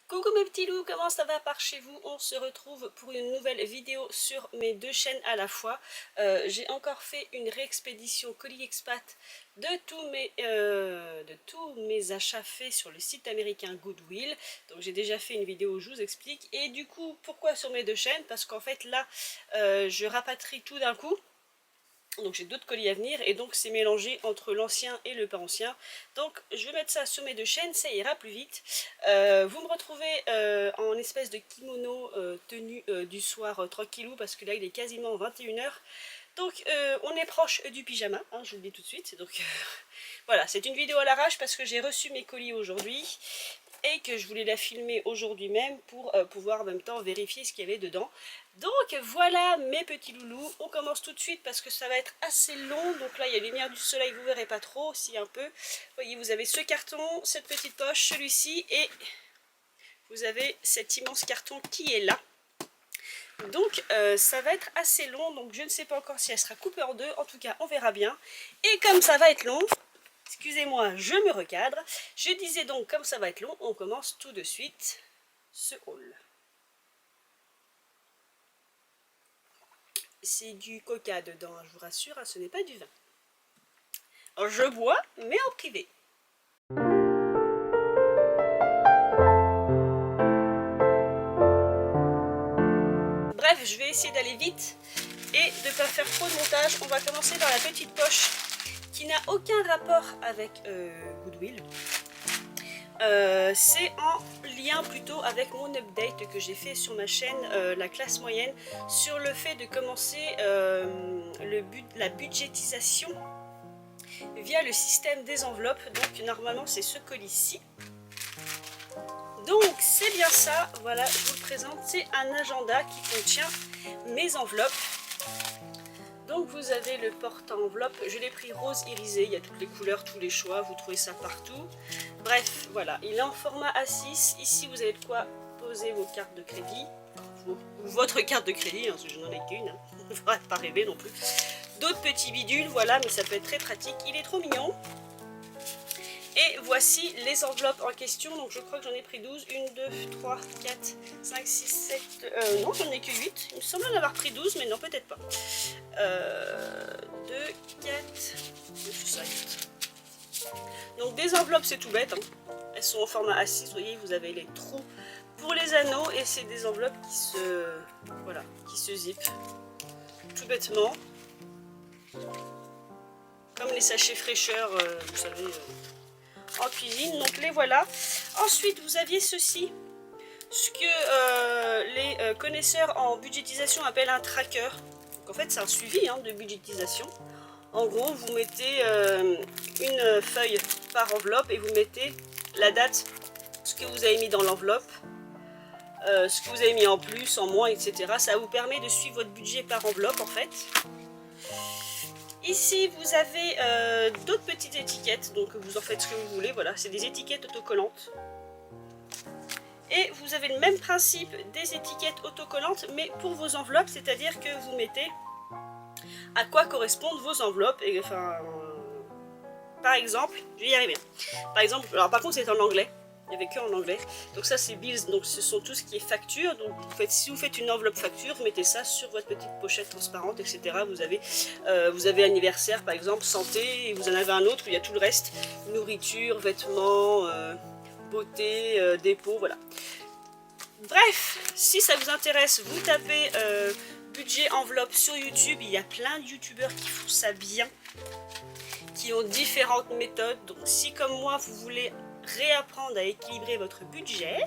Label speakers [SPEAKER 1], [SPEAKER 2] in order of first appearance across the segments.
[SPEAKER 1] Coucou mes petits loups, comment ça va par chez vous? On se retrouve pour une nouvelle vidéo sur mes deux chaînes à la fois. J'ai encore fait une réexpédition colis expat de tous mes achats faits sur le site américain Goodwill. Donc j'ai déjà fait une vidéo où je vous explique. Et du coup, pourquoi sur mes deux chaînes? Parce qu'en fait là, je rapatrie tout d'un coup. Donc j'ai d'autres colis à venir et donc c'est mélangé entre l'ancien et le pas ancien. Donc je vais mettre ça sur mes deux chaînes, ça ira plus vite. Vous me retrouvez en espèce de kimono tenue du soir tranquillou parce que là il est quasiment 21 h. Donc on est proche du pyjama, hein, je vous le dis tout de suite. Donc voilà, c'est une vidéo à l'arrache parce que j'ai reçu mes colis aujourd'hui et que je voulais la filmer aujourd'hui même pour pouvoir en même temps vérifier ce qu'il y avait dedans. Donc voilà mes petits loulous, on commence tout de suite parce que ça va être assez long. Donc là il y a la lumière du soleil, vous verrez pas trop, si un peu. Vous voyez, vous avez ce carton, cette petite poche, celui-ci et vous avez cet immense carton qui est là. Donc ça va être assez long, donc je ne sais pas encore si elle sera coupée en deux, en tout cas on verra bien. Et comme ça va être long, excusez-moi, je me recadre. Je disais donc, comme ça va être long, on commence tout de suite ce haul. C'est du coca dedans, je vous rassure, hein, ce n'est pas du vin. Alors, je bois, mais en privé. Bref, je vais essayer d'aller vite et de ne pas faire trop de montage. On va commencer par la petite poche qui n'a aucun rapport avec Goodwill. C'est en lien plutôt avec mon update que j'ai fait sur ma chaîne La Classe Moyenne sur le fait de commencer la budgétisation via le système des enveloppes. Donc normalement c'est ce colis-ci. Donc c'est bien ça, voilà, je vous le présente, c'est un agenda qui contient mes enveloppes. Donc vous avez le porte-enveloppe, je l'ai pris rose irisé, il y a toutes les couleurs, tous les choix, vous trouvez ça partout. Bref, voilà, il est en format A6, ici vous avez de quoi poser vos cartes de crédit, ou votre carte de crédit, hein, parce que je n'en ai qu'une, hein. Il ne faudrait pas rêver non plus. D'autres petits bidules, voilà, mais ça peut être très pratique, il est trop mignon. Et voici les enveloppes en question, donc je crois que j'en ai pris 12, 1, 2, 3, 4, 5, 6, 7, non j'en ai que 8, il me semble en avoir pris 12, mais non peut-être pas. 2, 4, 8. Donc des enveloppes c'est tout bête, hein. Elles sont en format A6, vous voyez, vous avez les trous pour les anneaux et c'est des enveloppes qui se zippent tout bêtement. Comme les sachets fraîcheurs, vous savez, en cuisine, donc les voilà. Ensuite vous aviez ceci, ce que les connaisseurs en budgétisation appellent un tracker. Donc en fait c'est un suivi de budgétisation. En gros vous mettez une feuille par enveloppe et vous mettez la date, ce que vous avez mis dans l'enveloppe, ce que vous avez mis en plus, en moins, etc. Ça vous permet de suivre votre budget par enveloppe en fait. Ici vous avez d'autres petites étiquettes, donc vous en faites ce que vous voulez, voilà, c'est des étiquettes autocollantes. Et vous avez le même principe des étiquettes autocollantes, mais pour vos enveloppes, c'est-à-dire que vous mettez à quoi correspondent vos enveloppes. Et, enfin, par exemple, je vais y arriver. Par exemple, alors par contre c'est en anglais, il n'y avait que en anglais. Donc ça c'est bills, donc ce sont tout ce qui est facture. Donc si vous faites une enveloppe facture, vous mettez ça sur votre petite pochette transparente, etc. Vous avez anniversaire par exemple, santé, et vous en avez un autre où il y a tout le reste, nourriture, vêtements, beauté, dépôt, voilà. Bref, si ça vous intéresse, vous tapez budget enveloppe sur YouTube. Il y a plein de youtubeurs qui font ça bien, qui ont différentes méthodes. Donc si comme moi vous voulez réapprendre à équilibrer votre budget,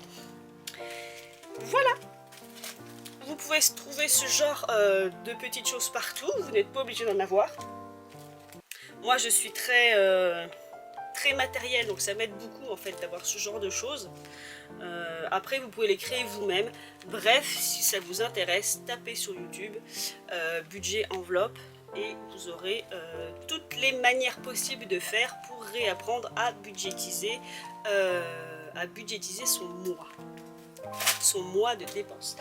[SPEAKER 1] voilà, vous pouvez trouver ce genre de petites choses partout. Vous n'êtes pas obligé d'en avoir. Moi je suis très matériel, donc ça m'aide beaucoup en fait d'avoir ce genre de choses. Après vous pouvez les créer vous-même. Bref, si ça vous intéresse, tapez sur YouTube budget enveloppe et vous aurez toutes les manières possibles de faire pour réapprendre à budgétiser son mois de dépenses.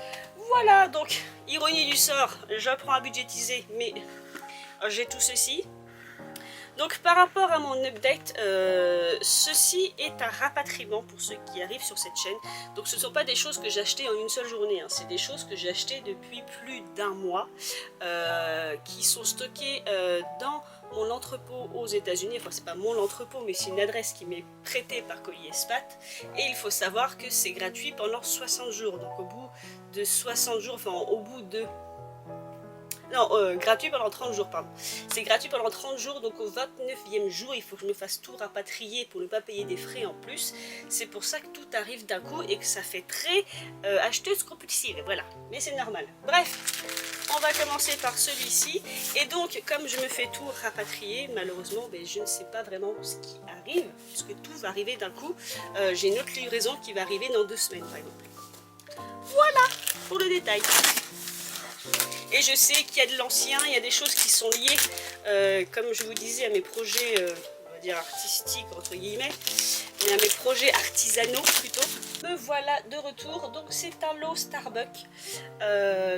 [SPEAKER 1] Voilà, donc ironie du sort, j'apprends à budgétiser, mais j'ai tout ceci. Donc par rapport à mon update, ceci est un rapatriement pour ceux qui arrivent sur cette chaîne. Donc ce ne sont pas des choses que j'ai achetées en une seule journée, hein. C'est des choses que j'ai achetées depuis plus d'un mois, qui sont stockées dans mon entrepôt aux États-Unis. Enfin, c'est pas mon entrepôt, mais c'est une adresse qui m'est prêtée par Colis Expat. Et il faut savoir que c'est gratuit pendant 60 jours. Donc au bout de 60 jours, enfin au bout de... Non, gratuit pendant 30 jours, pardon. C'est gratuit pendant 30 jours, donc au 29e jour, il faut que je me fasse tout rapatrier pour ne pas payer des frais en plus. C'est pour ça que tout arrive d'un coup et que ça fait très acheteuse compulsive, voilà. Mais c'est normal. Bref, on va commencer par celui-ci. Et donc, comme je me fais tout rapatrier, malheureusement, ben, je ne sais pas vraiment ce qui arrive, puisque tout va arriver d'un coup. J'ai une autre livraison qui va arriver dans 2 semaines, par exemple. Voilà pour le détail. Et je sais qu'il y a de l'ancien, il y a des choses qui sont liées, comme je vous disais, à mes projets, on va dire artistiques, entre guillemets, mais à mes projets artisanaux plutôt. Me voilà de retour, donc c'est un lot Starbucks.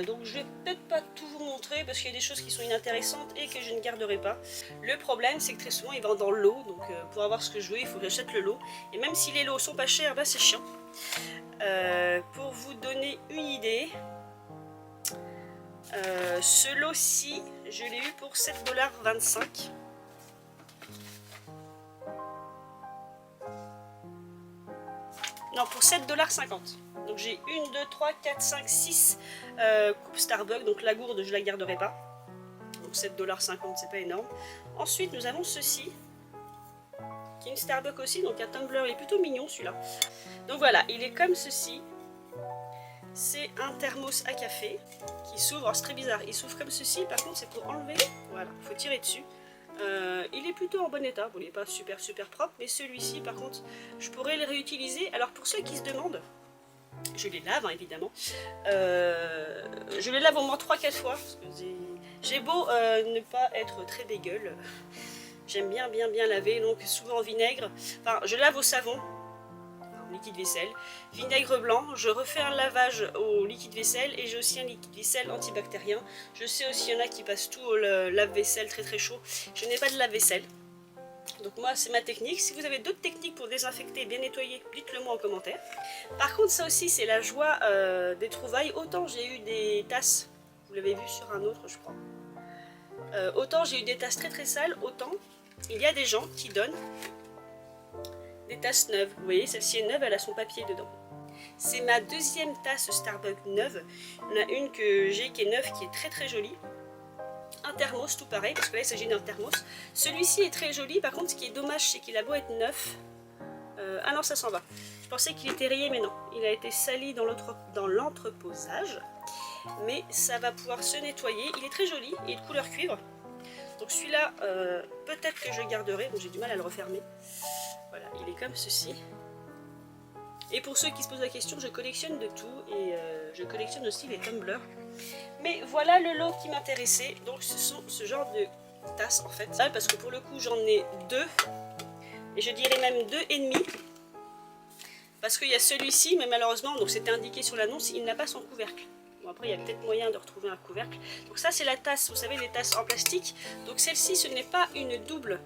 [SPEAKER 1] Donc je vais peut-être pas tout vous montrer parce qu'il y a des choses qui sont inintéressantes et que je ne garderai pas. Le problème c'est que très souvent ils vendent dans le lot, donc pour avoir ce que je veux, il faut que j'achète le lot. Et même si les lots sont pas chers, bah c'est chiant. Pour vous donner une idée... ce lot-ci, je l'ai eu pour 7,25 $. Non, pour 7,50 $. Donc j'ai 1, 2, 3, 4, 5, 6 coupes Starbucks. Donc la gourde, je la garderai pas. Donc 7,50 $, c'est pas énorme. Ensuite, nous avons ceci, qui est une Starbucks aussi. Donc un tumbler, il est plutôt mignon celui-là. Donc voilà, il est comme ceci. C'est un thermos à café qui s'ouvre, c'est très bizarre, il s'ouvre comme ceci, par contre c'est pour enlever, voilà, il faut tirer dessus. Il est plutôt en bon état, bon il n'est pas super propre, mais celui-ci par contre je pourrais le réutiliser. Alors pour ceux qui se demandent, je les lave hein, évidemment, je les lave au moins 3-4 fois, parce que j'ai beau ne pas être très dégueule, j'aime bien laver, donc souvent en vinaigre, enfin je lave au savon, liquide vaisselle, vinaigre blanc, je refais un lavage au liquide vaisselle et j'ai aussi un liquide vaisselle antibactérien. Je sais aussi il y en a qui passent tout au lave-vaisselle très chaud. Je n'ai pas de lave-vaisselle. Donc moi c'est ma technique. Si vous avez d'autres techniques pour désinfecter, bien nettoyer, dites-le moi en commentaire. Par contre ça aussi c'est la joie des trouvailles. Autant j'ai eu des tasses, vous l'avez vu sur un autre je crois. Autant j'ai eu des tasses très sales, autant il y a des gens qui donnent des tasses neuves. Vous voyez, celle-ci est neuve, elle a son papier dedans. C'est ma deuxième tasse Starbucks neuve. Il y en a une que j'ai qui est neuve, qui est très jolie. Un thermos, tout pareil, parce que là il s'agit d'un thermos. Celui-ci est très joli, par contre ce qui est dommage c'est qu'il a beau être neuf. Ah non, ça s'en va. Je pensais qu'il était rayé, mais non. Il a été sali dans l'entreposage. Mais ça va pouvoir se nettoyer. Il est très joli, il est de couleur cuivre. Donc celui-là, peut-être que je garderai, donc j'ai du mal à le refermer. Voilà, il est comme ceci. Et pour ceux qui se posent la question, je collectionne de tout et je collectionne aussi les tumblers. Mais voilà le lot qui m'intéressait. Donc ce sont ce genre de tasses en fait. Parce que pour le coup j'en ai 2. Et je dirais même 2,5. Parce qu'il y a celui-ci, mais malheureusement, donc c'était indiqué sur l'annonce, il n'a pas son couvercle. Bon après il y a peut-être moyen de retrouver un couvercle. Donc ça c'est la tasse, vous savez les tasses en plastique. Donc celle-ci ce n'est pas une double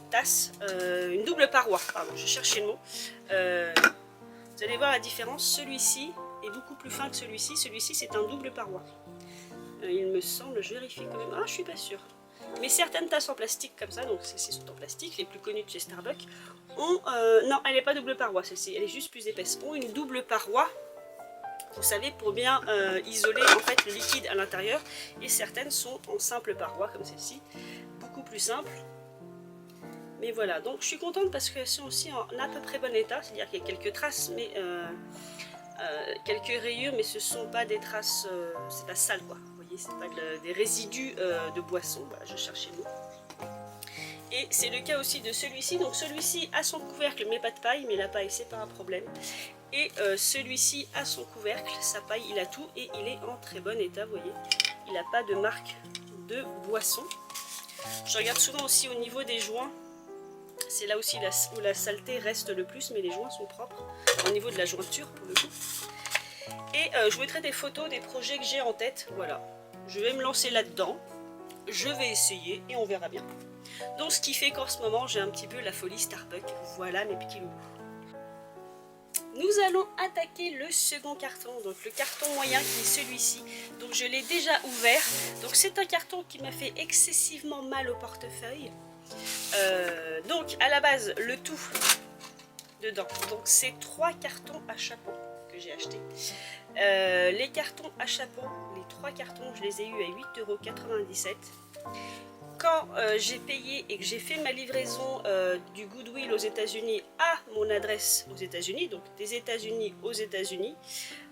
[SPEAKER 1] tasse, une double paroi, pardon, je cherchais le mot. Vous allez voir la différence, celui-ci est beaucoup plus fin que celui-ci, c'est un double paroi. Il me semble, je vérifie quand même, ah je suis pas sûre. Mais certaines tasses en plastique comme ça, donc celles-ci sont en plastique, les plus connues de chez Starbucks, ont, non elle n'est pas double paroi, celle-ci, elle est juste plus épaisse, ont une double paroi. Vous savez, pour bien isoler en fait le liquide à l'intérieur, et certaines sont en simple paroi comme celle-ci, beaucoup plus simple. Mais voilà, donc je suis contente parce qu'elles sont aussi en à peu près bon état, c'est-à-dire qu'il y a quelques traces, mais quelques rayures, mais ce ne sont pas des traces, c'est pas sale quoi, vous voyez, c'est pas des résidus de boisson, voilà, je cherchais le mot. Et c'est le cas aussi de celui-ci, donc celui-ci a son couvercle, mais pas de paille, mais la paille c'est pas un problème. Et celui-ci a son couvercle, sa paille, il a tout, et il est en très bon état, vous voyez, il n'a pas de marque de boisson. Je regarde souvent aussi au niveau des joints. C'est là aussi où la saleté reste le plus, mais les joints sont propres au niveau de la jointure pour le coup. Et je vous mettrai des photos des projets que j'ai en tête. Voilà, je vais me lancer là-dedans. je vais essayer et on verra bien. Donc ce qui fait qu'en ce moment j'ai un petit peu la folie Starbucks. Voilà mes petits loulous. Nous allons attaquer le second carton, donc le carton moyen qui est celui-ci. Donc je l'ai déjà ouvert. Donc c'est un carton qui m'a fait excessivement mal au portefeuille. Donc à la base le tout dedans. Donc c'est 3 cartons à chapeau que j'ai acheté. Les cartons à chapeau, les 3 cartons, je les ai eus à 8,97 €. Quand j'ai payé et que j'ai fait ma livraison du Goodwill aux États-Unis à mon adresse aux États-Unis, donc des États-Unis aux États-Unis,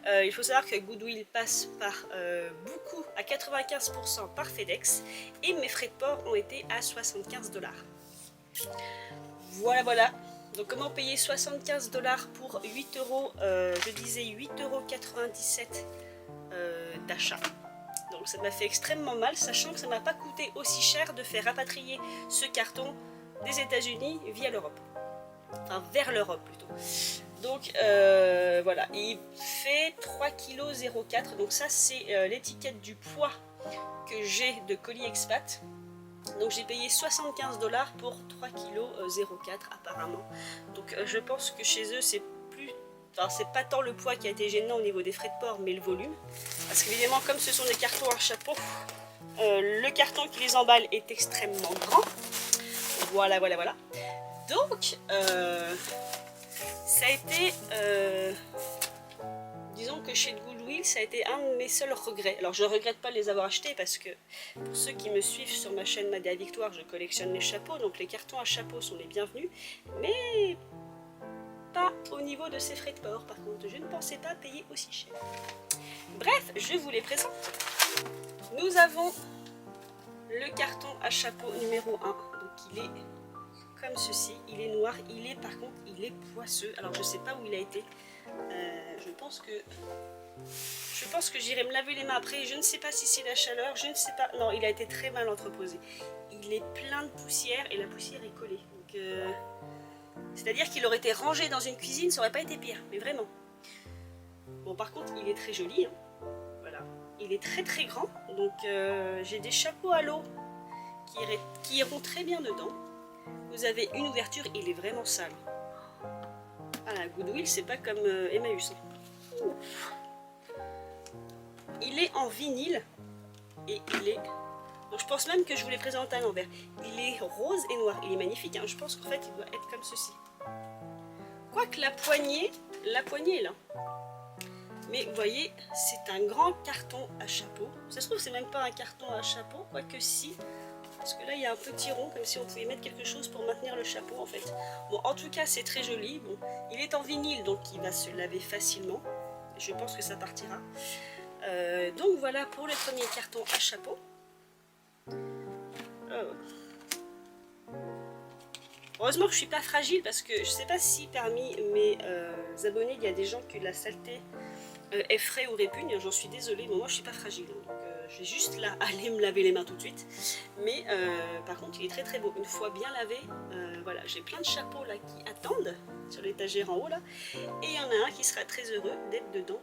[SPEAKER 1] il faut savoir que Goodwill passe par beaucoup, à 95% par FedEx, et mes frais de port ont été à 75 $. Voilà, voilà. Donc comment payer 75 $ pour 8 €, je disais 8,97 € d'achat. Donc ça m'a fait extrêmement mal, sachant que ça ne m'a pas coûté aussi cher de faire rapatrier ce carton des États-Unis via l'Europe. Enfin vers l'Europe plutôt. Donc voilà, il fait 3,04 kg. Donc ça c'est l'étiquette du poids que j'ai de colis expat. Donc j'ai payé 75 $ pour 3,04 kg apparemment. Donc je pense que chez eux c'est plus... Enfin, c'est pas tant le poids qui a été gênant au niveau des frais de port, mais le volume. Parce qu'évidemment, comme ce sont des cartons à chapeau, le carton qui les emballe est extrêmement grand. Voilà, voilà, voilà. Donc, ça a été... disons que chez Goodwill, ça a été un de mes seuls regrets. Alors, je ne regrette pas de les avoir achetés parce que, pour ceux qui me suivent sur ma chaîne Madea Victoire, je collectionne les chapeaux. Donc, les cartons à chapeau sont les bienvenus. Mais... pas au niveau de ces frais de port, par contre, je ne pensais pas payer aussi cher. Bref, je vous les présente. Nous avons le carton à chapeau numéro 1. Donc il est comme ceci, il est noir, il est par contre, il est poisseux. Alors je sais pas où il a été. Je pense que j'irai me laver les mains après. Je ne sais pas si c'est la chaleur, je ne sais pas. Non, il a été très mal entreposé. Il est plein de poussière et la poussière est collée. Donc c'est-à-dire qu'il aurait été rangé dans une cuisine, ça aurait pas été pire, mais vraiment. Bon, par contre, il est très joli, hein. Voilà. Il est très très grand, donc j'ai des chapeaux à l'eau qui iront très bien dedans. Vous avez une ouverture, il est vraiment sale. Ah, la Goodwill, c'est pas comme Emmaüs. Ouf. Il est en vinyle et il est... Donc je pense même que je vous l'ai présenté à l'envers. Il est rose et noir. Il est magnifique, hein. Je pense qu'en fait il doit être comme ceci. Quoique la poignée est là. Mais vous voyez, c'est un grand carton à chapeau. Ça se trouve c'est même pas un carton à chapeau, quoique si. Parce que là il y a un petit rond, comme si on pouvait mettre quelque chose pour maintenir le chapeau en fait. Bon, en tout cas c'est très joli. Bon, il est en vinyle donc il va se laver facilement. Je pense que ça partira. Donc voilà pour le premier carton à chapeau. Heureusement que je suis pas fragile parce que je sais pas si parmi mes abonnés il y a des gens que la saleté effraie ou répugne. J'en suis désolée, mais moi je suis pas fragile. Donc je vais juste là aller me laver les mains tout de suite. Mais par contre il est très très beau. Une fois bien lavé, voilà, j'ai plein de chapeaux là qui attendent sur l'étagère en haut là. Et il y en a un qui sera très heureux d'être dedans.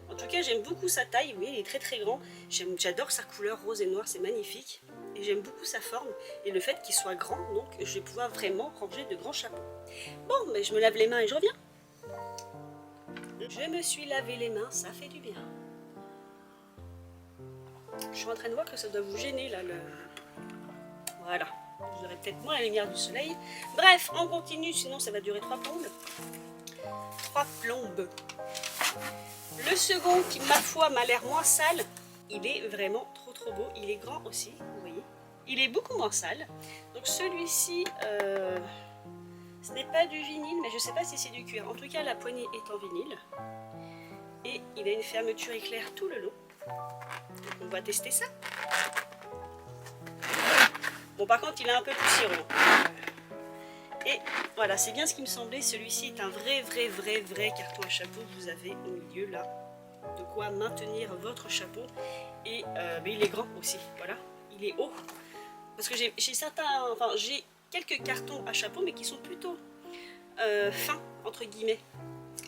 [SPEAKER 1] En tout cas j'aime beaucoup sa taille, oui il est très très grand. J'adore sa couleur rose et noire, c'est magnifique. Et j'aime beaucoup sa forme et le fait qu'il soit grand, donc je vais pouvoir vraiment ranger de grands chapeaux. Bon, mais je me lave les mains et je reviens. Je me suis lavé les mains, ça fait du bien. Je suis en train de voir que ça doit vous gêner là. Voilà, vous aurez peut-être moins la lumière du soleil. Bref, on continue, sinon ça va durer 3 plombes. 3 plombes. Le second qui, ma foi, m'a l'air moins sale, il est vraiment trop beau. Il est grand aussi, vous voyez. Il est beaucoup moins sale. Donc celui-ci, ce n'est pas du vinyle, mais je ne sais pas si c'est du cuir. En tout cas, la poignée est en vinyle. Et il a une fermeture éclair tout le long. Donc on va tester ça. Bon, par contre, il est un peu poussiéreux. Et voilà, c'est bien ce qui me semblait. Celui-ci est un vrai carton à chapeau. Vous avez au milieu là de quoi maintenir votre chapeau. Et mais il est grand aussi, voilà. Il est haut. Parce que j'ai quelques cartons à chapeau, mais qui sont plutôt fins, entre guillemets.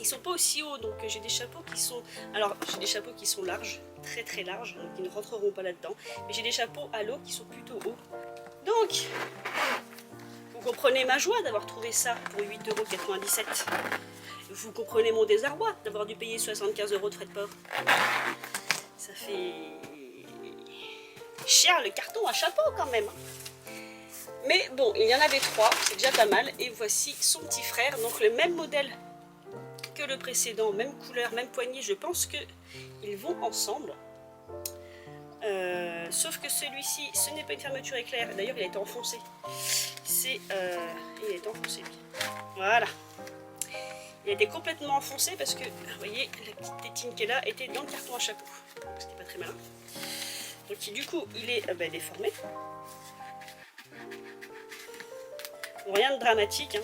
[SPEAKER 1] Ils sont pas aussi hauts, donc j'ai des chapeaux qui sont... Alors, j'ai des chapeaux qui sont larges, très très larges, donc ils ne rentreront pas là-dedans. Mais j'ai des chapeaux à l'eau qui sont plutôt hauts. Donc, vous comprenez ma joie d'avoir trouvé ça pour 8,97 €. Vous comprenez mon désarroi d'avoir dû payer 75 € de frais de port. Ça fait cher le carton à chapeau quand même. Mais bon, il y en avait 3, c'est déjà pas mal. Et voici son petit frère, donc le même modèle que le précédent, même couleur, même poignée. Je pense qu'ils vont ensemble. Sauf que celui-ci, ce n'est pas une fermeture éclair. D'ailleurs, il a été enfoncé. Il a été enfoncé, lui. Voilà. Il a été complètement enfoncé parce que, vous voyez, la petite tétine qui est là était dans le carton à chapeau. Ce qui n'est pas très malin. Donc du coup, il est déformé. Bon, rien de dramatique, hein.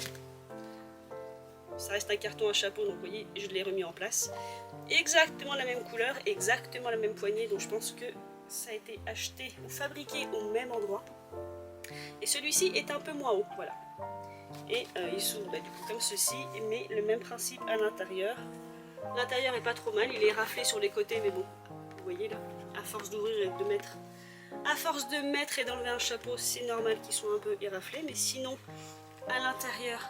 [SPEAKER 1] Ça reste un carton à chapeau, donc vous voyez, je l'ai remis en place. Exactement la même couleur, exactement la même poignée, donc je pense que ça a été acheté ou fabriqué au même endroit. Et celui-ci est un peu moins haut, voilà. Et il s'ouvre du coup comme ceci, mais le même principe à l'intérieur. L'intérieur est pas trop mal, il est raflé sur les côtés, mais bon, vous voyez là, à force d'ouvrir et de mettre, et d'enlever un chapeau, c'est normal qu'ils soient un peu éraflés, mais sinon, à l'intérieur,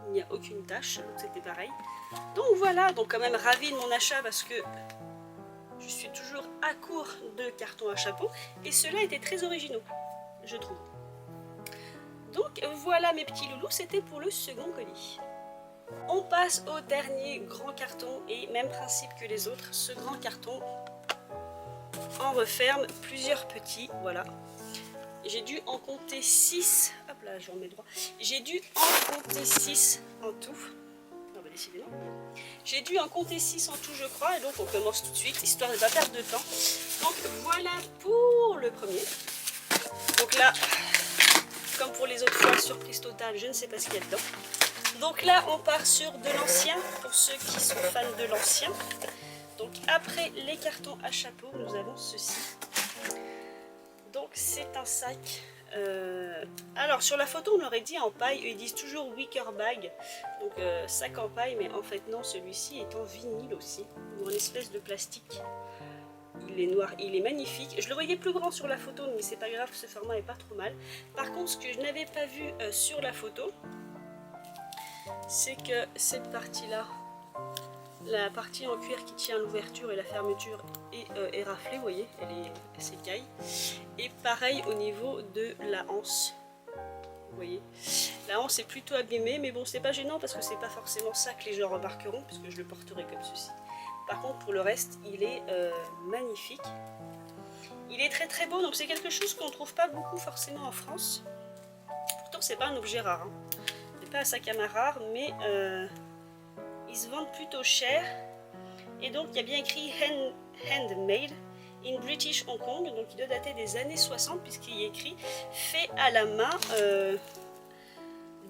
[SPEAKER 1] il n'y a aucune tache, donc c'était pareil. Donc voilà, donc quand même ravie de mon achat parce que je suis toujours à court de cartons à chapeau, et ceux-là étaient très originaux, je trouve. Donc voilà mes petits loulous, c'était pour le second colis. On passe au dernier grand carton et même principe que les autres. Ce grand carton en referme plusieurs petits, voilà. J'ai dû en compter 6. Hop là, je remets droit. J'ai dû en compter 6 en tout. Non, bah décidément. J'ai dû en compter 6 en tout, je crois. Et donc on commence tout de suite, histoire de ne pas perdre de temps. Donc voilà pour le premier. Donc là, comme pour les autres fois, surprise totale, je ne sais pas ce qu'il y a dedans. Donc là, on part sur de l'ancien, pour ceux qui sont fans de l'ancien. Donc après les cartons à chapeau, nous avons ceci. Donc c'est un sac. Alors sur la photo, on aurait dit en paille. Ils disent toujours wicker bag, donc sac en paille, mais en fait non, celui-ci est en vinyle aussi, ou en espèce de plastique. Il est noir, il est magnifique. Je le voyais plus grand sur la photo, mais c'est pas grave, ce format est pas trop mal. Par contre, ce que je n'avais pas vu sur la photo, c'est que cette partie-là, la partie en cuir qui tient l'ouverture et la fermeture est raflée, vous voyez, elle s'écaille. Et pareil au niveau de la hanse. Vous voyez, la hanse est plutôt abîmée, mais bon, c'est pas gênant parce que c'est pas forcément ça que les gens remarqueront, puisque je le porterai comme ceci. Par contre, pour le reste, il est magnifique. Il est très très beau, donc c'est quelque chose qu'on ne trouve pas beaucoup forcément en France. Pourtant, c'est pas un objet rare, hein. C'est pas un sac à main rare, mais ils se vendent plutôt cher. Et donc, il y a bien écrit handmade in British Hong Kong, donc il doit dater des années 60, puisqu'il y est écrit fait à la main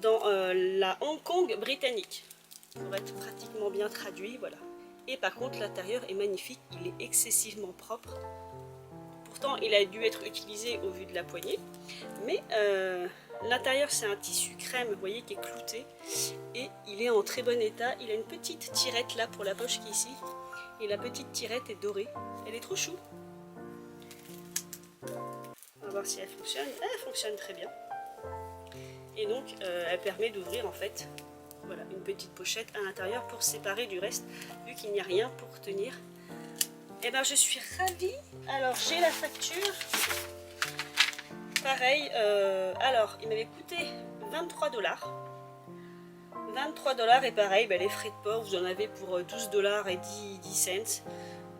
[SPEAKER 1] dans la Hong Kong britannique. Pour être pratiquement bien traduit, voilà. Et par contre, l'intérieur est magnifique, il est excessivement propre. Pourtant, il a dû être utilisé au vu de la poignée. Mais l'intérieur, c'est un tissu crème, vous voyez, qui est clouté. Et il est en très bon état. Il a une petite tirette là pour la poche qui est ici. Et la petite tirette est dorée. Elle est trop chou. On va voir si elle fonctionne. Elle fonctionne très bien. Et donc, elle permet d'ouvrir en fait... Voilà, une petite pochette à l'intérieur pour séparer du reste, vu qu'il n'y a rien pour tenir. Et ben je suis ravie. Alors j'ai la facture. Pareil, alors il m'avait coûté 23 $. 23 $ et pareil, les frais de port, vous en avez pour 12 $ et 10 cents.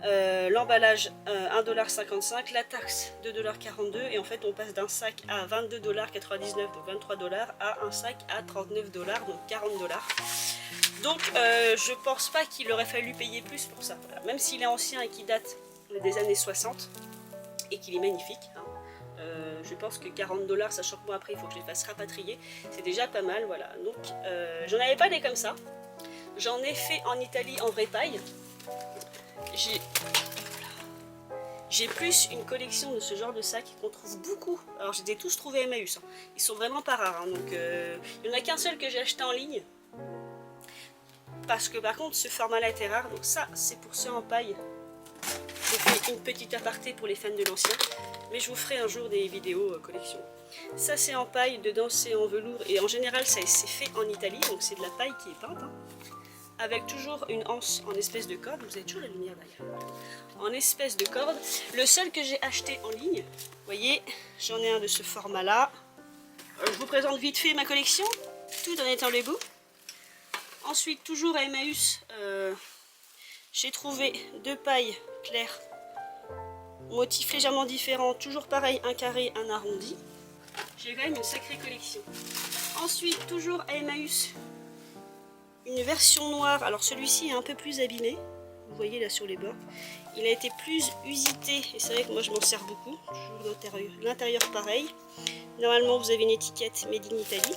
[SPEAKER 1] L'emballage 1,55 $, la taxe 2,42 $, et en fait on passe d'un sac à 22,99 $, donc 23 $, à un sac à 39 $, donc 40 $. Donc je pense pas qu'il aurait fallu payer plus pour ça, voilà. Même s'il est ancien et qu'il date des années 60 et qu'il est magnifique, hein. Je pense que 40 $, sachant que moi après il faut que je les fasse rapatrier, c'est déjà pas mal, voilà. Donc j'en avais pas des comme ça, j'en ai fait en Italie en vraie paille. J'ai plus une collection de ce genre de sacs qu'on trouve beaucoup. Alors je les ai tous trouvés Emmaüs, hein. Ils sont vraiment pas rares, hein. Donc il n'y en a qu'un seul que j'ai acheté en ligne. parce que par contre ce format-là était rare. Donc ça, c'est pour ceux en paille. Je fais une petite aparté pour les fans de l'ancien, mais je vous ferai un jour des vidéos collection. Ça c'est en paille, dedans c'est en velours, et en général ça c'est fait en Italie, donc c'est de la paille qui est peinte, hein, avec toujours une anse en espèce de corde. Vous avez toujours la lumière derrière, en espèce de corde. Le seul que j'ai acheté en ligne, vous voyez, j'en ai un de ce format là. Je vous présente vite fait ma collection, tout en étant les bouts. Ensuite, toujours à Emmaüs, j'ai trouvé deux pailles claires, motifs légèrement différents, toujours pareil, un carré, un arrondi. J'ai quand même une sacrée collection. Ensuite, toujours à Emmaüs, une version noire. Alors celui-ci est un peu plus abîmé, vous voyez là sur les bords. Il a été plus usité, et c'est vrai que moi je m'en sers beaucoup. L'intérieur pareil. Normalement vous avez une étiquette Made in Italy.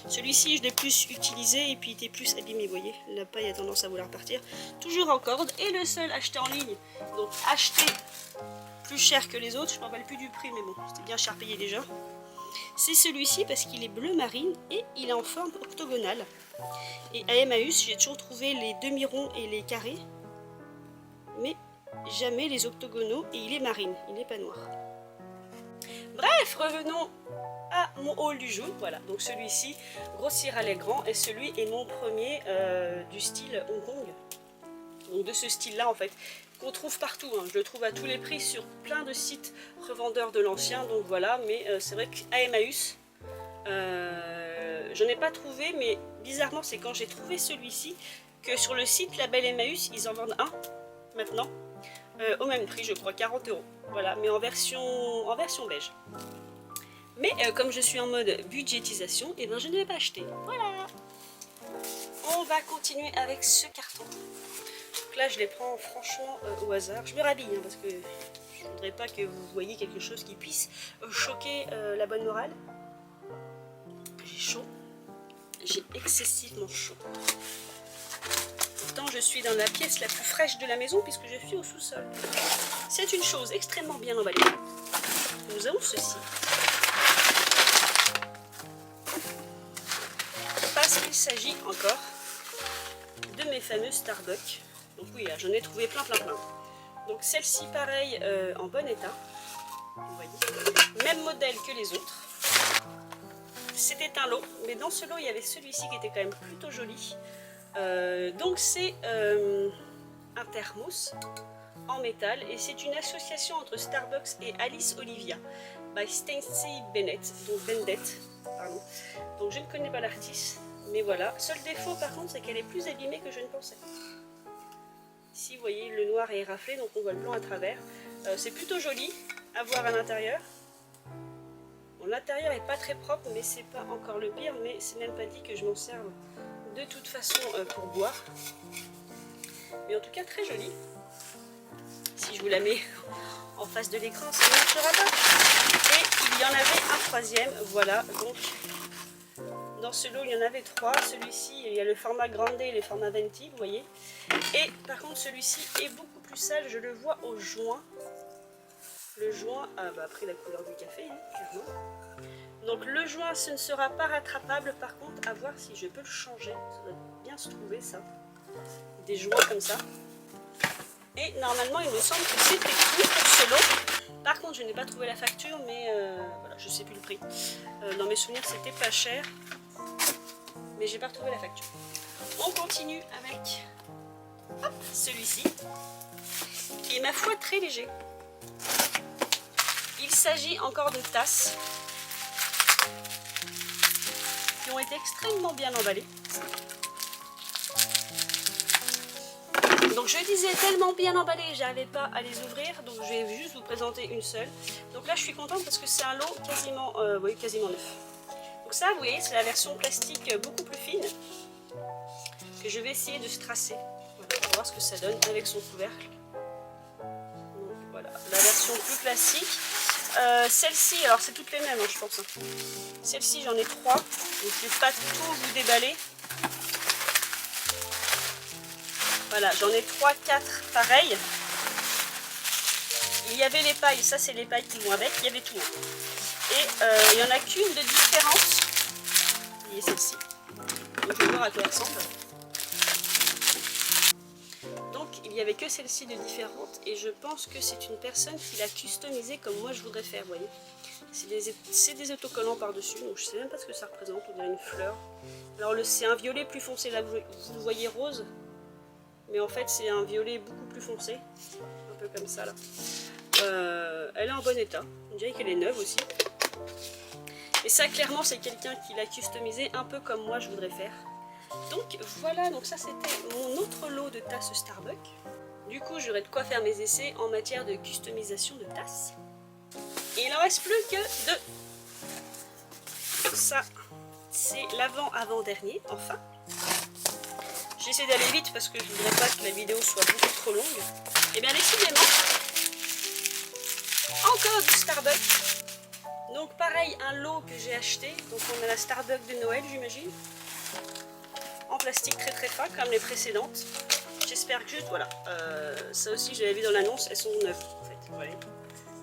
[SPEAKER 1] Celui-ci je l'ai plus utilisé et puis il était plus abîmé, vous voyez, la paille a tendance à vouloir partir. Toujours en corde, et le seul acheté en ligne, donc acheté plus cher que les autres, je ne me rappelle plus du prix mais bon, c'était bien cher payé déjà. C'est celui-ci parce qu'il est bleu marine et il est en forme octogonale. Et à Emmaüs j'ai toujours trouvé les demi-ronds et les carrés, mais jamais les octogonaux, et il est marine, il n'est pas noir. Bref, revenons à mon haul du jour. Voilà, donc celui-ci, gros ciralais grand, et celui est mon premier du style Hong Kong. Donc de ce style-là en fait, qu'on trouve partout, hein. Je le trouve à tous les prix sur plein de sites revendeurs de l'ancien, donc voilà, mais c'est vrai qu'à Emmaüs, je n'ai pas trouvé, mais bizarrement c'est quand j'ai trouvé celui-ci que sur le site Label Emmaüs, ils en vendent un maintenant, au même prix, je crois, 40 €. Voilà, mais en version beige. Mais comme je suis en mode budgétisation, et ben je ne l'ai pas acheté. Voilà. On va continuer avec ce carton. Donc là, je les prends franchement au hasard. Je me rhabille hein, parce que je ne voudrais pas que vous voyiez quelque chose qui puisse choquer la bonne morale. J'ai chaud. J'ai excessivement chaud. Pourtant, je suis dans la pièce la plus fraîche de la maison puisque je suis au sous-sol. C'est une chose extrêmement bien emballée. Nous avons ceci. Parce qu'il s'agit encore de mes fameux Starbucks. Donc oui, j'en ai trouvé plein. Donc celle-ci, pareil, en bon état. Vous voyez. Même modèle que les autres. C'était un lot, mais dans ce lot, il y avait celui-ci qui était quand même plutôt joli. Donc c'est un thermos en métal, et c'est une association entre Starbucks et Alice Olivia by Stacey Bennett, donc pardon. Donc je ne connais pas l'artiste, mais voilà. Seul défaut par contre, c'est qu'elle est plus abîmée que je ne pensais. Ici vous voyez, le noir est raflé, donc on voit le blanc à travers. C'est plutôt joli à voir à l'intérieur. Bon, l'intérieur est pas très propre, mais c'est pas encore le pire, mais c'est même pas dit que je m'en serve de toute façon pour boire. Mais en tout cas très joli. Si je vous la mets en face de l'écran, ça ne marchera pas. Et il y en avait un troisième, voilà. Donc dans ce lot il y en avait trois. Celui-ci, il y a le format grande et le format venti, vous voyez. Et par contre celui-ci est beaucoup plus sale, je le vois au joint. Le joint a pris la couleur du café, hein, clairement. Donc le joint, ce ne sera pas rattrapable. Par contre, à voir si je peux le changer. Ça doit bien se trouver ça. Des joints comme ça. Et normalement, il me semble que c'était tout pour ce lot. Par contre, je n'ai pas trouvé la facture, mais voilà, je ne sais plus le prix. Dans mes souvenirs, c'était pas cher. Mais j'ai pas retrouvé la facture. On continue avec celui-ci. Qui est ma foi très léger. Il s'agit encore de tasses qui ont été extrêmement bien emballées. Donc je disais tellement bien emballées, j'arrivais pas à les ouvrir, donc je vais juste vous présenter une seule. Donc là je suis contente parce que c'est un lot quasiment, quasiment neuf. Donc ça vous voyez, c'est la version plastique beaucoup plus fine que je vais essayer de stracer. Voilà, on va voir ce que ça donne avec son couvercle. Donc voilà, la version plus classique. Celle-ci, alors c'est toutes les mêmes hein, je pense. Hein. Celle-ci j'en ai 3, donc je ne vais pas tout vous déballer. Voilà, j'en ai 3, 4 pareils. Il y avait les pailles, ça c'est les pailles qui vont avec, il y avait tout. Hein. Et il n'y en a qu'une de différence. Vous voyez celle-ci. Donc je vais voir à quoi elle ressemble. il n'y avait que celle-ci de différente et je pense que c'est une personne qui l'a customisée comme moi je voudrais faire, vous voyez. C'est des autocollants par-dessus, donc je sais même pas ce que ça représente, on dirait une fleur. Alors c'est un violet plus foncé, là vous le voyez rose, mais en fait c'est un violet beaucoup plus foncé, un peu comme ça là. Elle est en bon état, on dirait qu'elle est neuve aussi. Et ça clairement c'est quelqu'un qui l'a customisé un peu comme moi je voudrais faire. Donc voilà, donc ça c'était mon autre lot de tasses Starbucks. Du coup j'aurai de quoi faire mes essais en matière de customisation de tasses. Et il n'en reste plus que deux. Ça c'est l'avant-avant-dernier, enfin. J'essaie d'aller vite parce que je ne voudrais pas que la vidéo soit beaucoup trop longue. Et bien décidément, encore du Starbucks. Donc pareil, un lot que j'ai acheté. Donc on a la Starbucks de Noël, j'imagine. En plastique très très fin comme les précédentes. J'espère que juste, voilà. Ça aussi, je l'avais vu dans l'annonce, elles sont neuves en fait. Vous voyez.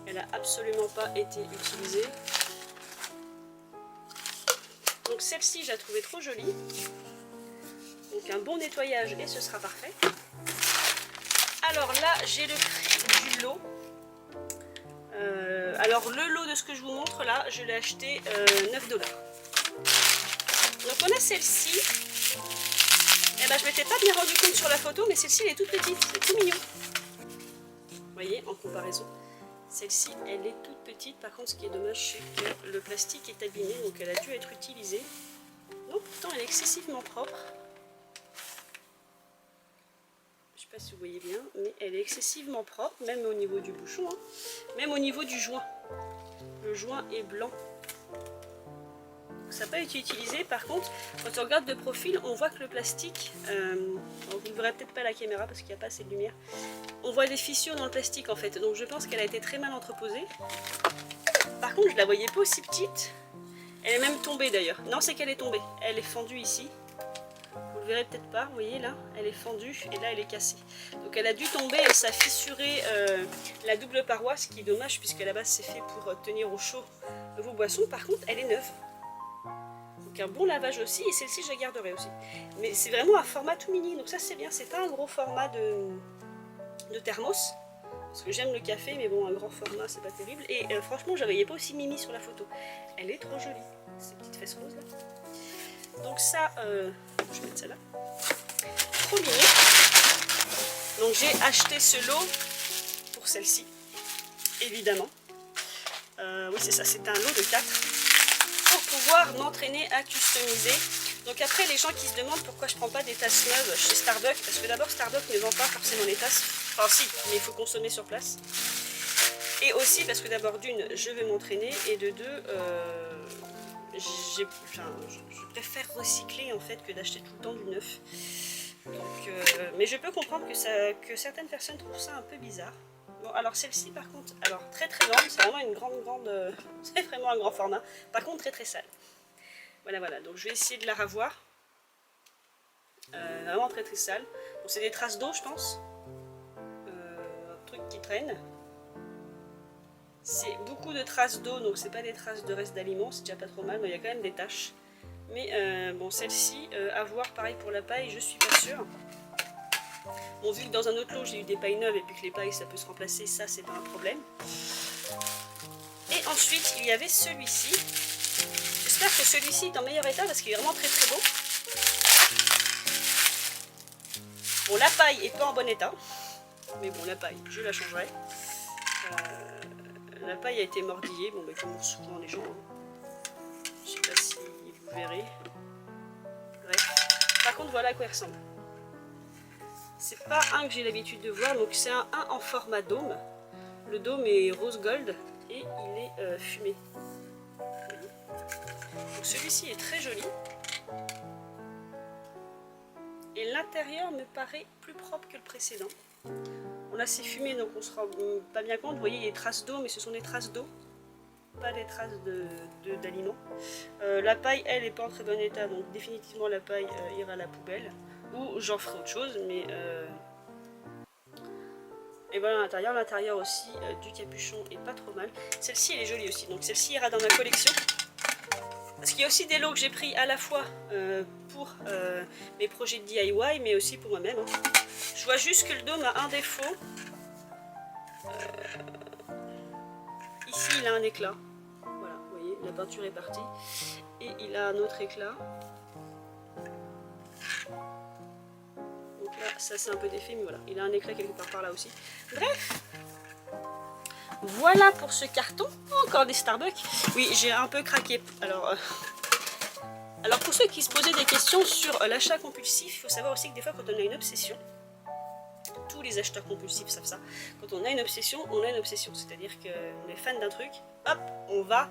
[SPEAKER 1] Elle n'a absolument pas été utilisée. Donc celle-ci, je la trouvais trop jolie. Donc un bon nettoyage et ce sera parfait. Alors là, j'ai le prix du lot. Alors le lot de ce que je vous montre là, je l'ai acheté 9 $. Donc on a celle-ci. Eh ben, je m'étais pas bien rendu compte sur la photo, mais celle-ci elle est toute petite, c'est tout mignon. Vous voyez, en comparaison, celle-ci elle est toute petite. Par contre, ce qui est dommage, c'est que le plastique est abîmé, donc elle a dû être utilisée. Donc pourtant, elle est excessivement propre. Je sais pas si vous voyez bien, mais elle est excessivement propre, même au niveau du bouchon, hein. Même au niveau du joint. Le joint est blanc. Ça n'a pas été utilisé. Par contre, quand on regarde de profil, on voit que le plastique, vous ne verrez peut-être pas à la caméra parce qu'il n'y a pas assez de lumière, on voit des fissures dans le plastique en fait. Donc je pense qu'elle a été très mal entreposée. Par contre, je la voyais pas aussi petite. Elle est même tombée d'ailleurs. Non, c'est qu'elle est tombée. Elle est fendue ici. Vous le verrez peut-être pas, vous voyez là, elle est fendue et là elle est cassée. Donc elle a dû tomber et ça a fissuré la double paroi, ce qui est dommage puisque à la base c'est fait pour tenir au chaud vos boissons. Par contre, elle est neuve. Donc un bon lavage aussi, et celle-ci je la garderai aussi. Mais c'est vraiment un format tout mini, donc ça c'est bien, c'est pas un gros format de thermos. Parce que j'aime le café, mais bon, un grand format c'est pas terrible. Et franchement, je la voyais pas aussi mimi sur la photo. Elle est trop jolie, ces petites fesses roses là. Donc ça, je vais mettre celle-là. Trop mignon. Donc j'ai acheté ce lot pour celle-ci, évidemment. Oui c'est ça, c'est un lot de 4. Pour pouvoir m'entraîner à customiser. Donc après les gens qui se demandent pourquoi je prends pas des tasses neuves chez Starbucks, parce que d'abord Starbucks ne vend pas forcément les tasses, enfin si, mais il faut consommer sur place. Et aussi parce que d'abord d'une, je vais m'entraîner, et de deux, je préfère recycler en fait que d'acheter tout le temps du neuf. Donc, mais je peux comprendre que certaines personnes trouvent ça un peu bizarre. Bon, alors celle-ci par contre, alors très très grande, c'est vraiment une grande, c'est vraiment un grand format. Par contre très très sale. Voilà, donc je vais essayer de la ravoir. Vraiment très très sale. Donc c'est des traces d'eau je pense. Un truc qui traîne. C'est beaucoup de traces d'eau, donc c'est pas des traces de reste d'aliments, c'est déjà pas trop mal, mais il y a quand même des taches. Mais bon, celle-ci, à voir pareil pour la paille, je suis pas sûre. Bon, vu que dans un autre lot j'ai eu des pailles neuves et puis que les pailles ça peut se remplacer, ça c'est pas un problème. Et ensuite il y avait celui-ci. J'espère que celui-ci est en meilleur état parce qu'il est vraiment très très beau. Bon, la paille est pas en bon état, mais bon, la paille je la changerai. La paille a été mordillée, bon, mais comme souvent les gens, je sais pas si vous verrez. Bref. Par contre, voilà à quoi il ressemble. C'est pas un que j'ai l'habitude de voir, donc c'est un en format dôme. Le dôme est rose gold et il est fumé. Donc celui-ci est très joli. Et l'intérieur me paraît plus propre que le précédent. Bon, là c'est fumé donc on se rend pas bien compte. Vous voyez il y a des traces d'eau, mais ce sont des traces d'eau, pas des traces d'aliments. La paille elle est pas en très bon état, donc définitivement la paille ira à la poubelle. Ou j'en ferai autre chose, mais et voilà l'intérieur aussi du capuchon est pas trop mal. Celle-ci elle est jolie aussi, donc celle-ci ira dans ma collection. Parce qu'il y a aussi des lots que j'ai pris à la fois pour mes projets de DIY, mais aussi pour moi-même. Je vois juste que le dôme a un défaut. Ici, il a un éclat. Voilà, vous voyez, la peinture est partie. Et il a un autre éclat. Donc là, ça c'est un peu défait, mais voilà, il a un éclat quelque part par là aussi. Bref, voilà pour ce carton. Encore des Starbucks. Oui, j'ai un peu craqué. Alors pour ceux qui se posaient des questions sur l'achat compulsif, il faut savoir aussi que des fois quand on a une obsession, tous les acheteurs compulsifs savent ça, quand on a une obsession, on a une obsession. C'est-à-dire qu'on est fan d'un truc, hop, on va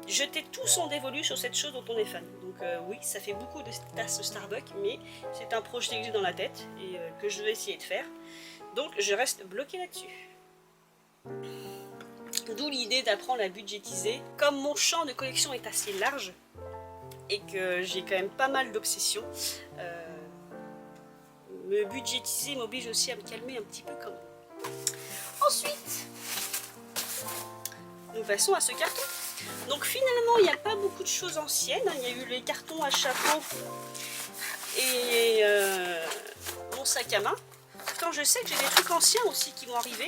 [SPEAKER 1] jeter tout son dévolu sur cette chose dont on est fan. Donc oui, ça fait beaucoup de tasses Starbucks, mais c'est un projet que j'ai dans la tête et que je vais essayer de faire. Donc je reste bloquée là-dessus. D'où l'idée d'apprendre à budgétiser. Comme mon champ de collection est assez large et que j'ai quand même pas mal d'obsessions, me budgétiser m'oblige aussi à me calmer un petit peu quand même. Ensuite, nous passons à ce carton. Donc finalement, il n'y a pas beaucoup de choses anciennes. Il y a eu les cartons à chapeau et mon sac à main. Pourtant, je sais que j'ai des trucs anciens aussi qui vont arriver.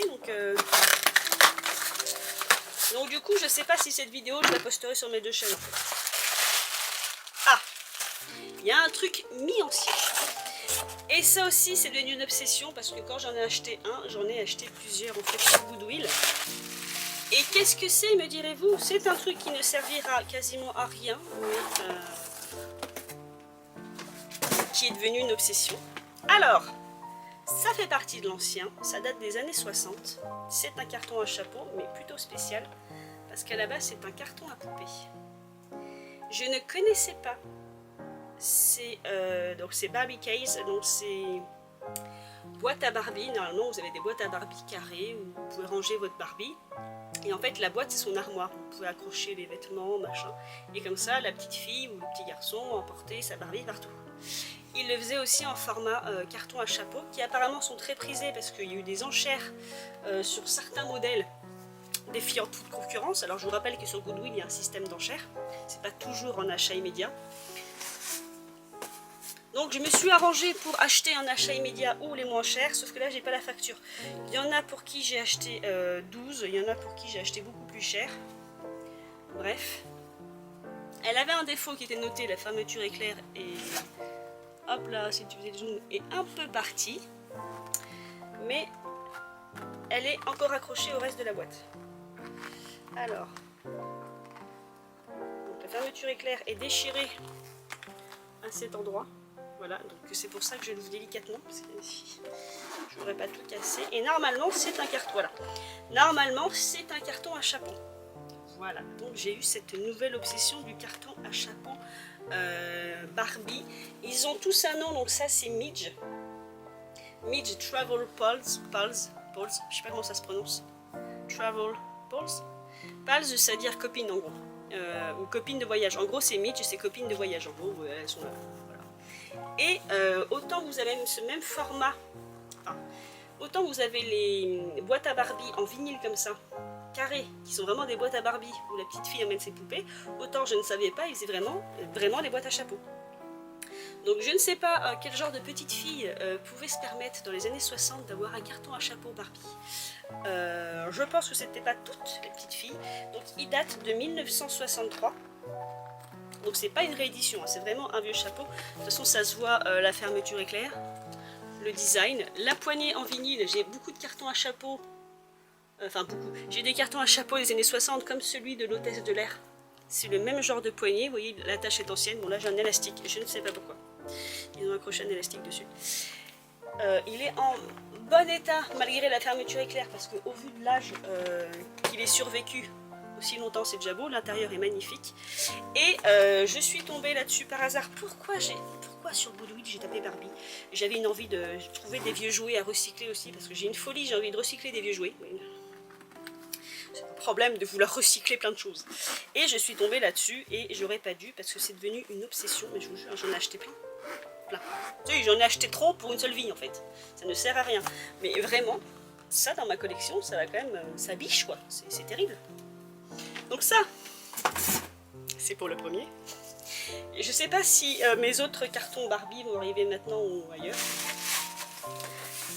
[SPEAKER 1] Donc du coup, je ne sais pas si cette vidéo, je la posterai sur mes deux chaînes. En fait. Ah, il y a un truc mi-ancien. Et ça aussi, c'est devenu une obsession parce que quand j'en ai acheté un, j'en ai acheté plusieurs en fait sur Goodwill. Et qu'est-ce que c'est, me direz-vous? C'est un truc qui ne servira quasiment à rien, mais qui est devenu une obsession. Alors, ça fait partie de l'ancien, ça date des années 60. C'est un carton à chapeau, mais plutôt spécial, parce qu'à la base, c'est un carton à poupée. Je ne connaissais pas. Donc c'est Barbie Case, donc c'est boîte à Barbie. Normalement, vous avez des boîtes à Barbie carrées où vous pouvez ranger votre Barbie. Et en fait, la boîte, c'est son armoire. Vous pouvez accrocher les vêtements, machin. Et comme ça, la petite fille ou le petit garçon emporter sa Barbie partout. Il le faisait aussi en format carton à chapeau, qui apparemment sont très prisés parce qu'il y a eu des enchères sur certains modèles défiant toute concurrence. Alors je vous rappelle que sur Goodwill, il y a un système d'enchères. C'est pas toujours en achat immédiat. Donc je me suis arrangée pour acheter un achat immédiat ou les moins chers, sauf que là j'ai pas la facture. Il y en a pour qui j'ai acheté 12, il y en a pour qui j'ai acheté beaucoup plus cher. Bref. Elle avait un défaut qui était noté, la fermeture éclair et hop là, si tu faisais le zoom, est un peu partie. Mais elle est encore accrochée au reste de la boîte. Alors, donc la fermeture éclair est déchirée à cet endroit. Voilà, donc c'est pour ça que je l'ouvre délicatement, parce que je n'aurais pas tout cassé. Et normalement, c'est un carton. Voilà. Normalement, c'est un carton à chapeau. Voilà, donc j'ai eu cette nouvelle obsession du carton à chapeau Barbie. Ils ont tous un nom, donc ça c'est Midge. Midge Travel Pulse, je sais pas comment ça se prononce. Travel Pulse. Pulse, c'est-à-dire copine en gros. Ou copine de voyage. En gros, c'est Midge, c'est copine de voyage. En gros, elles sont là. Et autant vous avez ce même format, autant vous avez les boîtes à Barbie en vinyle comme ça, carrées, qui sont vraiment des boîtes à Barbie où la petite fille emmène ses poupées, autant je ne savais pas, ils faisaient vraiment des boîtes à chapeau. Donc je ne sais pas quel genre de petite fille pouvait se permettre dans les années 60 d'avoir un carton à chapeau Barbie. Je pense que c'était pas toutes les petites filles, donc il date de 1963. Donc c'est pas une réédition, hein, c'est vraiment un vieux chapeau. De toute façon ça se voit, la fermeture éclair, le design, la poignée en vinyle. J'ai beaucoup de cartons à chapeau, enfin beaucoup. J'ai des cartons à chapeau des années 60 comme celui de l'hôtesse de l'air. C'est le même genre de poignée, vous voyez la tache est ancienne. Bon là j'ai un élastique, je ne sais pas pourquoi. Ils ont accroché un élastique dessus. Il est en bon état malgré la fermeture éclair parce qu'au vu de l'âge qu'il est survécu aussi longtemps, c'est déjà beau, l'intérieur est magnifique. Et je suis tombée là-dessus par hasard. Pourquoi sur Goodwill j'ai tapé Barbie? J'avais une envie de trouver des vieux jouets à recycler aussi, parce que j'ai une folie, j'ai envie de recycler des vieux jouets. C'est un problème de vouloir recycler plein de choses. Et je suis tombée là-dessus, et j'aurais pas dû, parce que c'est devenu une obsession, mais je vous jure, j'en ai acheté plein. Tu sais, j'en ai acheté trop pour une seule vie en fait. Ça ne sert à rien. Mais vraiment, ça dans ma collection, ça va quand même, ça biche quoi. C'est terrible. Donc ça c'est pour le premier. Et je sais pas si mes autres cartons Barbie vont arriver maintenant ou ailleurs.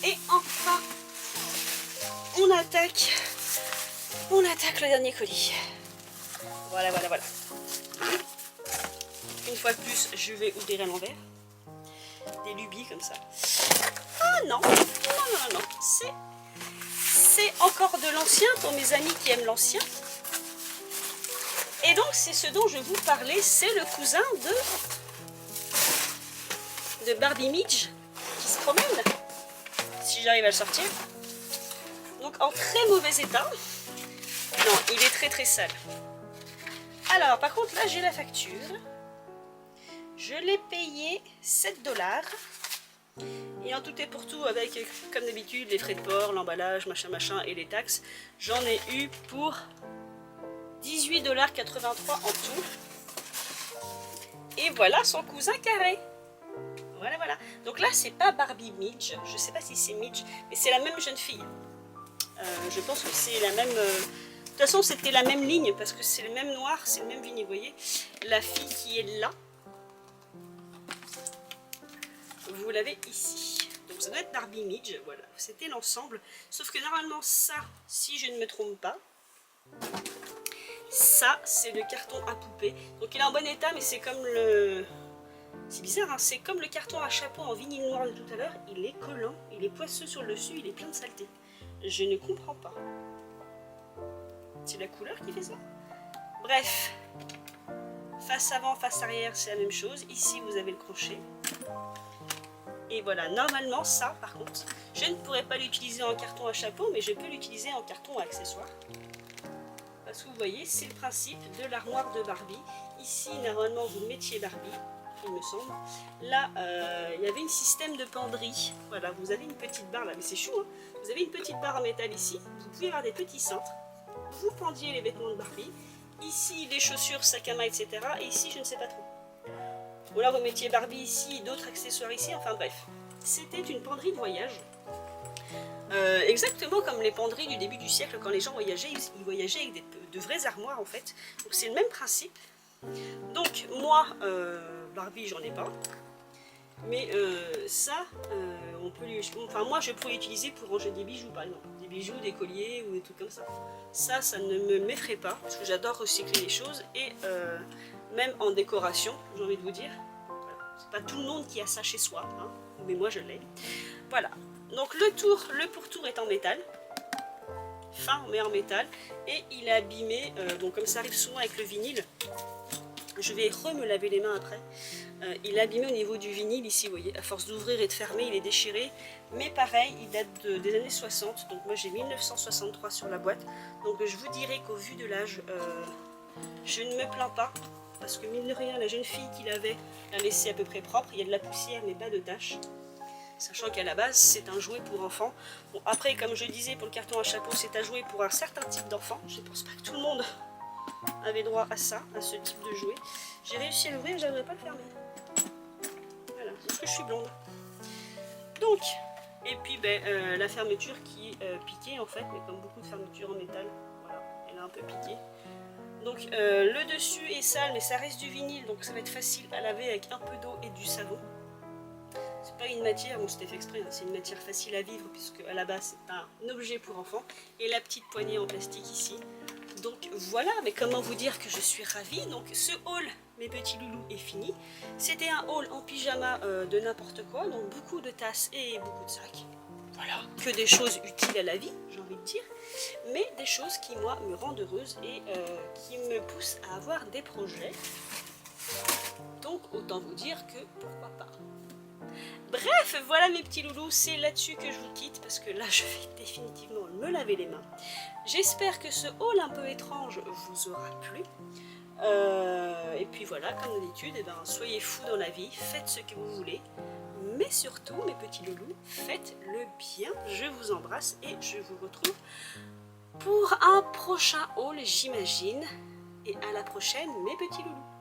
[SPEAKER 1] Et enfin, on attaque le dernier colis. Voilà. Une fois de plus, je vais ouvrir à l'envers. Des lubies comme ça. Ah non, c'est encore de l'ancien pour mes amis qui aiment l'ancien. Et donc c'est ce dont je vous parlais, c'est le cousin de Barbie Midge qui se promène, si j'arrive à le sortir. Donc en très mauvais état. Non, il est très sale. Alors par contre là j'ai la facture. Je l'ai payé 7 $. Et en tout et pour tout, avec comme d'habitude les frais de port, l'emballage, machin et les taxes, j'en ai eu pour 18,83 $ en tout. Et voilà son cousin carré. Voilà. Donc là, c'est pas Barbie Midge. Je sais pas si c'est Midge, mais c'est la même jeune fille. Je pense que c'est la même... De toute façon, c'était la même ligne parce que c'est le même noir, c'est le même vinyle. Vous voyez, la fille qui est là, vous l'avez ici. Donc ça doit être Barbie Midge. Voilà, c'était l'ensemble. Sauf que normalement, ça, si je ne me trompe pas, ça, c'est le carton à poupée. Donc il est en bon état, mais c'est comme le... C'est bizarre, hein, c'est comme le carton à chapeau en vinyle noir de tout à l'heure. Il est collant, il est poisseux sur le dessus, il est plein de saleté. Je ne comprends pas. C'est la couleur qui fait ça. Bref. Face avant, face arrière, c'est la même chose. Ici, vous avez le crochet. Et voilà, normalement, ça, par contre, je ne pourrais pas l'utiliser en carton à chapeau, mais je peux l'utiliser en carton à accessoires. Parce que vous voyez, c'est le principe de l'armoire de Barbie. Ici, normalement, vous mettiez Barbie, il me semble. Là, il y avait un système de penderie. Voilà, vous avez une petite barre là, mais c'est chou, hein. Vous avez une petite barre en métal ici. Vous pouvez avoir des petits cintres. Vous pendiez les vêtements de Barbie. Ici, les chaussures, sac à main, etc. Et ici, je ne sais pas trop. Ou là, vous mettiez Barbie ici, d'autres accessoires ici. Enfin bref, c'était une penderie de voyage. Exactement comme les penderies du début du siècle, quand les gens voyageaient, ils voyageaient avec de vraies armoires en fait. Donc c'est le même principe. Donc moi, Barbie, j'en ai pas. Mais ça, on peut enfin moi je pourrais l'utiliser pour ranger des bijoux par exemple. Des bijoux, des colliers ou des trucs comme ça. Ça ne me m'effraie pas, parce que j'adore recycler les choses. Et même en décoration, j'ai envie de vous dire. Voilà. C'est pas tout le monde qui a ça chez soi, hein, mais moi je l'ai. Voilà. Donc le pourtour est en métal, fin mais en métal, et il est abîmé, donc comme ça arrive souvent avec le vinyle, je vais me laver les mains après, il est abîmé au niveau du vinyle ici, vous voyez, à force d'ouvrir et de fermer, il est déchiré, mais pareil, il date des années 60, donc moi j'ai 1963 sur la boîte, donc je vous dirais qu'au vu de l'âge, je ne me plains pas, parce que mine de rien, la jeune fille qui l'avait l'a laissé à peu près propre, il y a de la poussière mais pas de taches. Sachant qu'à la base, c'est un jouet pour enfants. Bon, après, comme je disais, pour le carton à chapeau, c'est un jouet pour un certain type d'enfant. Je ne pense pas que tout le monde avait droit à ça, à ce type de jouet. J'ai réussi à l'ouvrir, je n'arriverai pas à le fermer. Voilà, parce que je suis blonde. Donc, et puis la fermeture qui est piquée en fait, mais comme beaucoup de fermetures en métal, voilà, elle est un peu piquée. Donc le dessus est sale, mais ça reste du vinyle, donc ça va être facile à laver avec un peu d'eau et du savon. C'est pas une matière, bon c'était fait exprès, hein, c'est une matière facile à vivre puisque à la base c'est un objet pour enfants. Et la petite poignée en plastique ici. Donc voilà, mais comment vous dire que je suis ravie. Donc ce haul, mes petits loulous, est fini. C'était un haul en pyjama de n'importe quoi, donc beaucoup de tasses et beaucoup de sacs. Voilà, que des choses utiles à la vie, j'ai envie de dire, mais des choses qui moi me rendent heureuse et qui me poussent à avoir des projets. Donc autant vous dire que pourquoi pas. Bref, voilà mes petits loulous, c'est là-dessus que je vous quitte parce que là je vais définitivement me laver les mains. J'espère que ce haul un peu étrange vous aura plu. Et puis voilà, comme d'habitude, soyez fous dans la vie, faites ce que vous voulez. Mais surtout, mes petits loulous, faites-le bien. Je vous embrasse et je vous retrouve pour un prochain haul, j'imagine. Et à la prochaine, mes petits loulous.